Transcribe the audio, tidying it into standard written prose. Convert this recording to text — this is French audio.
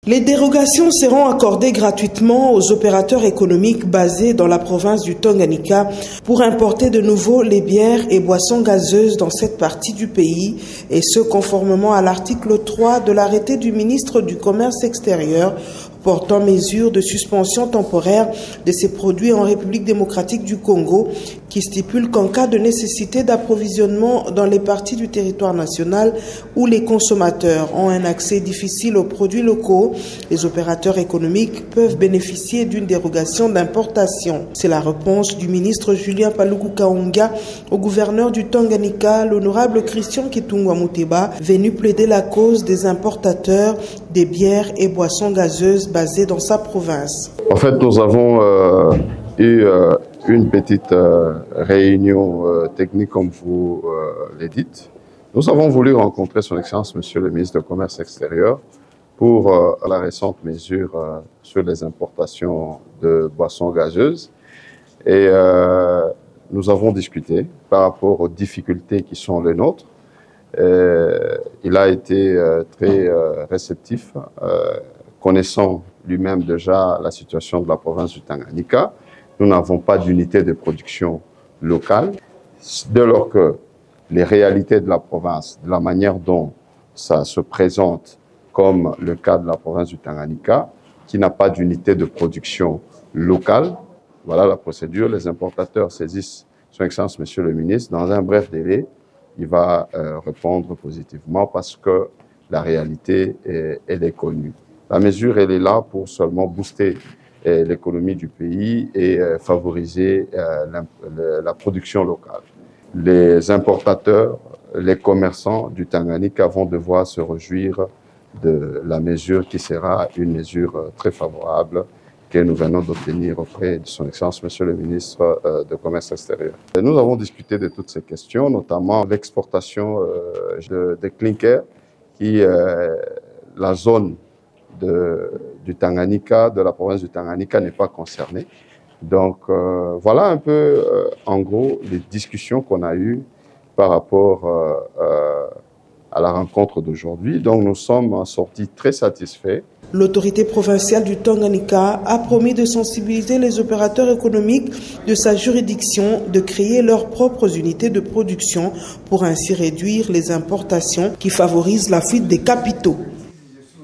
Les dérogations seront accordées gratuitement aux opérateurs économiques basés dans la province du Tanganyika pour importer de nouveau les bières et boissons gazeuses dans cette partie du pays, et ce conformément à l'article 3 de l'arrêté du ministre du Commerce extérieur portant mesure de suspension temporaire de ces produits en République démocratique du Congo, qui stipule qu'en cas de nécessité d'approvisionnement dans les parties du territoire national où les consommateurs ont un accès difficile aux produits locaux, les opérateurs économiques peuvent bénéficier d'une dérogation d'importation. C'est la réponse du ministre Julien Paluku Kahunga au gouverneur du Tanganyika, l'honorable Christian Kitungwa Muteba, venu plaider la cause des importateurs des bières et boissons gazeuses basées dans sa province. En fait, nous avons eu une petite réunion technique, comme vous l'avez dit. Nous avons voulu rencontrer son Excellence, Monsieur le ministre du Commerce extérieur, pour la récente mesure sur les importations de boissons gazeuses. Et nous avons discuté par rapport aux difficultés qui sont les nôtres. Il a été très réceptif, connaissant lui-même déjà la situation de la province du Tanganyika. Nous n'avons pas d'unité de production locale. Dès lors que les réalités de la province, de la manière dont ça se présente, comme le cas de la province du Tanganyika, qui n'a pas d'unité de production locale, voilà la procédure. Les importateurs saisissent son Excellence, Monsieur le ministre. Dans un bref délai, il va répondre positivement parce que la réalité, elle est connue. La mesure, elle est là pour seulement booster l'économie du pays et favoriser la production locale. Les importateurs, les commerçants du Tanganyika vont devoir se réjouir de la mesure qui sera une mesure très favorable que nous venons d'obtenir auprès de son Excellence, Monsieur le ministre de Commerce extérieur. Et nous avons discuté de toutes ces questions, notamment l'exportation de clinker, qui la zone du Tanganyika, de la province du Tanganyika, n'est pas concernée. Donc voilà un peu, en gros, les discussions qu'on a eues par rapport à la rencontre d'aujourd'hui. Donc nous sommes sortis très satisfaits. L'autorité provinciale du Tanganyika a promis de sensibiliser les opérateurs économiques de sa juridiction de créer leurs propres unités de production pour ainsi réduire les importations qui favorisent la fuite des capitaux.